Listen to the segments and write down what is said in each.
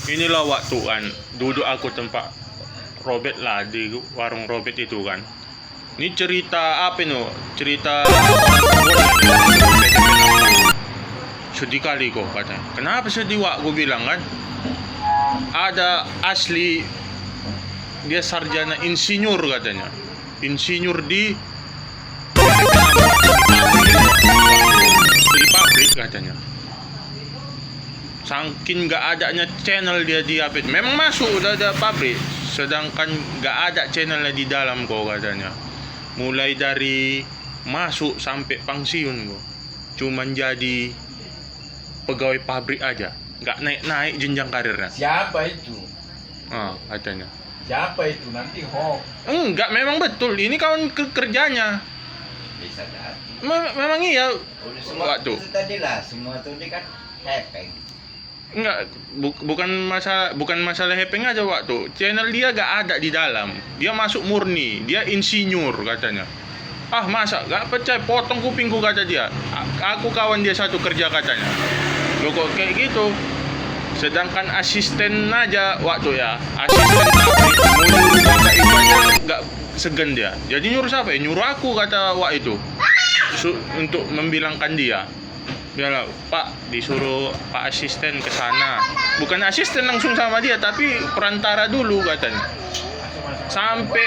inilah waktu kan duduk aku tempat Robert lah di warung Robert itu kan. Ini cerita apa ini? Cerita sedih kali kok katanya. Kenapa sedih Wak? Gue bilang kan ada asli dia sarjana insinyur katanya. Insinyur di pabrik katanya. Saking gak adanya channel dia di apa? Memang masuk udah ada pabrik, sedangkan gak ada channelnya di dalam kok katanya. Mulai dari masuk sampai pensiun kok. Cuman jadi pegawai pabrik aja, nggak naik jenjang karirnya. Siapa itu? Katanya. Siapa itu? Nanti hoax. Enggak, memang betul. Ini kawan kerjanya. Bisa jadi. Memang iya. Udah semua Waktu. itu tadi lah, semua tuh ini kan hepeng. Enggak, bukan masalah hepeng aja waktu. Channel dia gak ada di dalam. Dia masuk murni. Dia insinyur katanya. Ah masa gak percaya, potong kupingku kata dia. Aku kawan dia satu kerja katanya. Loh kok kayak gitu? Sedangkan asisten aja waktu ya. Asisten pabrik mau nyuruh kata itu aja gak segan dia. Jadi nyuruh siapa ya? Nyuruh aku kata Wak itu. Untuk membilangkan dia. Dia lah, Pak disuruh Pak asisten ke sana. Bukan asisten langsung sama dia, tapi perantara dulu katanya. Sampai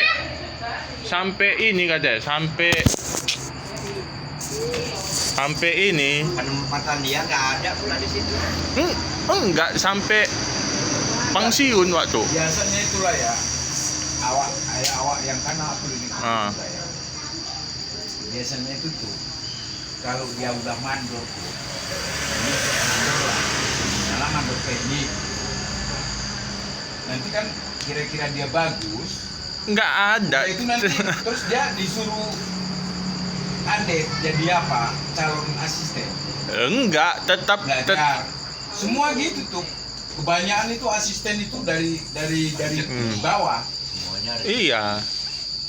ini katanya, sampai ini. Penempatan dia nggak ada pula di situ. Enggak sampai pensiun waktu. Biasanya itulah ya. Awak yang kan aku ini. Saya. Biasanya itu tuh kalau dia udah mandor tuh, ini mandor lah, misalnya mandor teknik. Nanti kan kira-kira dia bagus. Enggak ada. Nah, itu nanti terus dia disuruh jadi apa? Calon asisten. Enggak, tetap Belajar. Semua gitu tuh. Kebanyakan itu asisten itu dari bawah. Semuanya ada. Iya.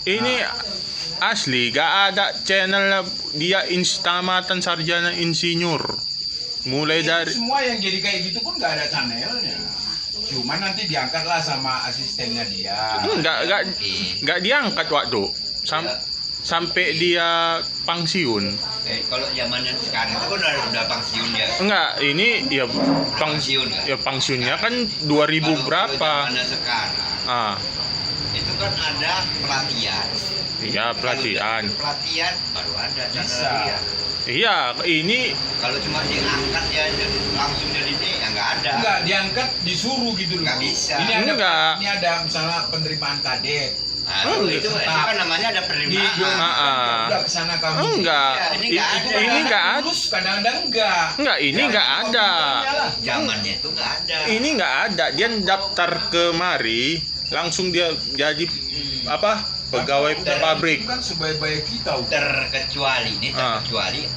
Ini asli gak ada channel dia tamatan sarjana insinyur. Mulai Itu dari semua yang jadi kayak gitu pun nggak ada channelnya. Cuman nanti diangkatlah sama asistennya dia. Enggak diangkat waktu. Sampai dia pensiun. Kalau zamannya sekarang itu kan udah pensiun ya. Enggak, ini ya Pensiun kan? ya pensiunnya kan 2000 berapa? Zamannya sekarang. Itu kan ada pelatihan. Iya, pelatihan. Pelatihan baru ada Bisa. dia. Iya, ini Kalau cuma diangkat ya langsung jadi ini ya nggak ada. Enggak, diangkat disuruh gitu loh. Nggak bisa. Ini ada misalnya penerimaan kadet. Nah, itu kan namanya ada penerimaan. Udah kesana kamu. enggak. Ya, ini nggak ada. Ini enggak ada. Terus kadang-kadang enggak. Enggak, ini enggak ada. Zamannya itu nggak ada. Ini enggak ada. Dia daftar kemari, langsung dia jadi apa? Pegawai pabrik. Itu kan sebaik-baik kita. Terkecuali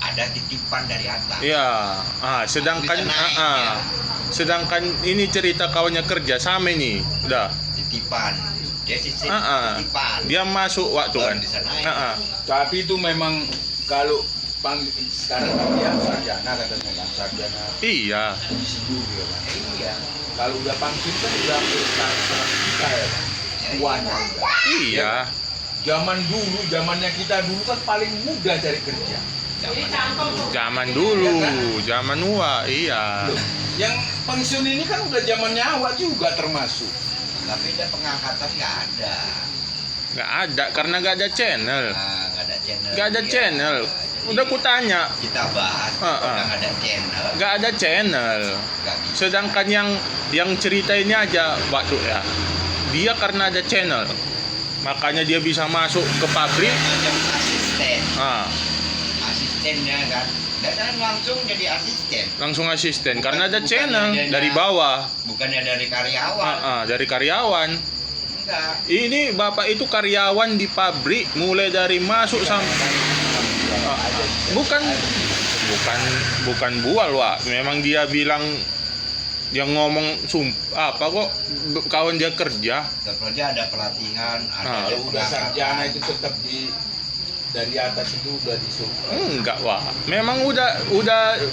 ada titipan dari atas. Iya. Sedangkan Bisa naik, ya. sedangkan ini cerita kawannya kerja sama ini. Udah. Titipan. Dia titipan. Dia masuk waktu Baru kan. bisa naik. Tapi itu memang kalau sekarang kan dia sarjana katanya kan, sarjana Iya. insinyur dia kan. Iya. Kalau udah pensiun kan udah sekarang kita ya kan. Tuanya udah. Iya. Zamannya kita dulu kan paling mudah cari kerja. Zaman dulu, zaman Wak, iya. Loh, yang pensiun ini kan udah zamannya awak juga termasuk. Tapi dia pengangkatan nggak ada. Nggak ada karena nggak ada channel. Nggak ada channel. Nggak ada Iya. channel. Udah kutanya, Kita bahas. Nggak ada channel. nggak ada channel. Nggak bisa. Sedangkan yang cerita ini aja waktu ya, dia karena ada channel, makanya dia bisa masuk ke pabrik. Macam asisten. Asistennya kan. Dan langsung jadi asisten. Langsung asisten karena ada Bukannya channel dia dari bawah. Bukannya dari karyawan. Dari karyawan. Enggak. Ini bapak itu karyawan di pabrik mulai dari masuk sampai bukan bual Wak. Memang dia bilang yang ngomong apa kok kawan dia kerja. Kerja ada pelatihan, ada Ya udah sarjana itu tetap dari atas itu udah disuruh. Enggak Wak. Memang udah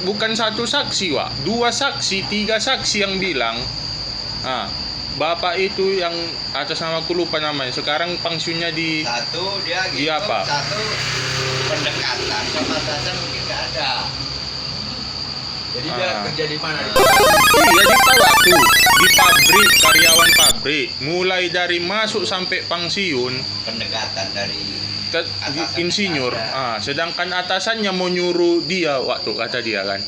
bukan satu saksi Wak, 2 saksi, 3 saksi yang bilang Bapak itu yang atas nama aku lupa namanya. Sekarang pensiunnya di Satu dia gitu, Iya, Pak. satu pendekatan sama atasan mungkin nggak ada. Jadi dia kerja di mana? iya di Pawak tuh, di pabrik, karyawan pabrik. Mulai dari masuk sampai pensiun Pendekatan dari ke Atasannya insinyur. ada. Sedangkan atasannya mau nyuruh dia waktu kata dia kan.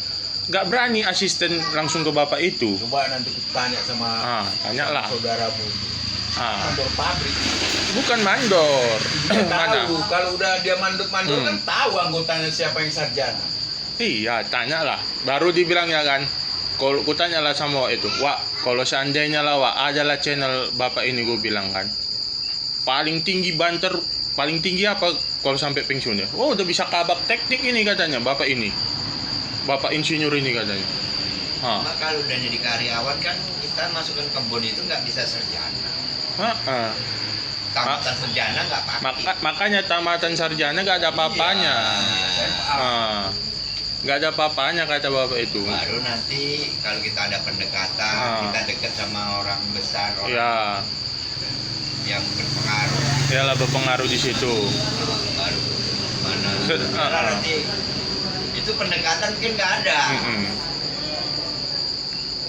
Nggak berani asisten langsung ke bapak itu. Coba nanti kita tanya sama Tanyalah. saudaramu itu. Ah, Mandor pabrik. bukan mandor. Dia Mana? tahu kalau udah dia mandor Hmm. kan tahu anggotanya siapa yang sarjana. Iya, tanyalah. Baru dibilangnya kan. Kalau ku tanyalah sama Wak itu, Wak, kalau seandainya lah Wak, adalah channel bapak ini gue bilang kan. Paling tinggi banter, paling tinggi apa kalau sampai pensiun ya? Oh, udah bisa kabak teknik ini katanya, bapak ini. Bapak insinyur ini katanya. Cuma kalau udah jadi karyawan kan kita masukkan kebun itu nggak bisa sarjana. Tamatan sarjana nggak pakai. Makanya tamatan sarjana nggak ada apa-apanya. Iya. Nggak ada apa-apanya kata bapak itu. Baru nanti kalau kita ada pendekatan, kita dekat sama orang besar, orang Ya, yang berpengaruh, iyalah berpengaruh di situ. baru mana. Se- Karena nanti itu pendekatan mungkin nggak ada.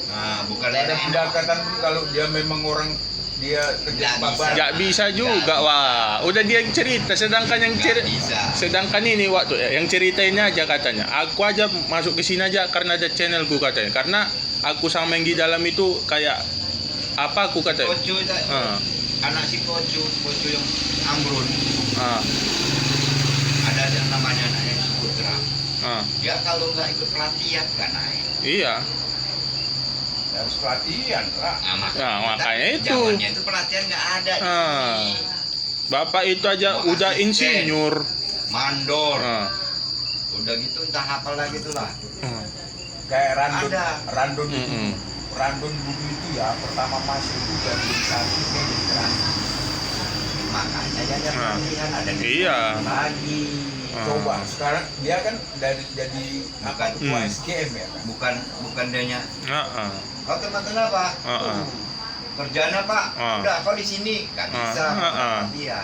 Nah, bukan Ada enak. pendekatan pun kalau dia memang orang dia kerja Nggak babar. Nggak bisa juga, Wak. Udah dia yang cerita, sedangkan yang Nggak bisa. sedangkan ini waktu yang ceritainnya aja katanya. Aku aja masuk ke sini aja karena ada channelku katanya. Karena aku sama yang di dalam itu kayak apa aku katanya. Kocu, Ah, anak si Kocu yang Amrun, ah, ada yang namanya anaknya Putra. ah. Dia kalau nggak ikut pelatihan nggak naik. Iya. Harus pelatihan lah. Nah, makanya itu. Zamannya itu pelatihan nggak ada di Ah. sini. Bapak itu aja Mau udah asisten. insinyur. Mandor, Ah, udah gitu entah apa lagi tuh lah. ah. Kayak Randon, Ada. Randon itu, Mm-mm. Randon dulu itu ya pertama masuk itu dari satu ke jadi Randon. Makanya dia ada Ah. pelatihan, ada Iya. lagi. Ah. Coba sekarang dia kan dari jadi apa Bukan. ketua Hmm. SKM ya kan. Bukan dianya. Ah, ah. Kau tempatan apa? Ah, ah. Kerjaan apa? Ah. Udah kau di sini, nggak Ah, bisa. ah, ah. Iya.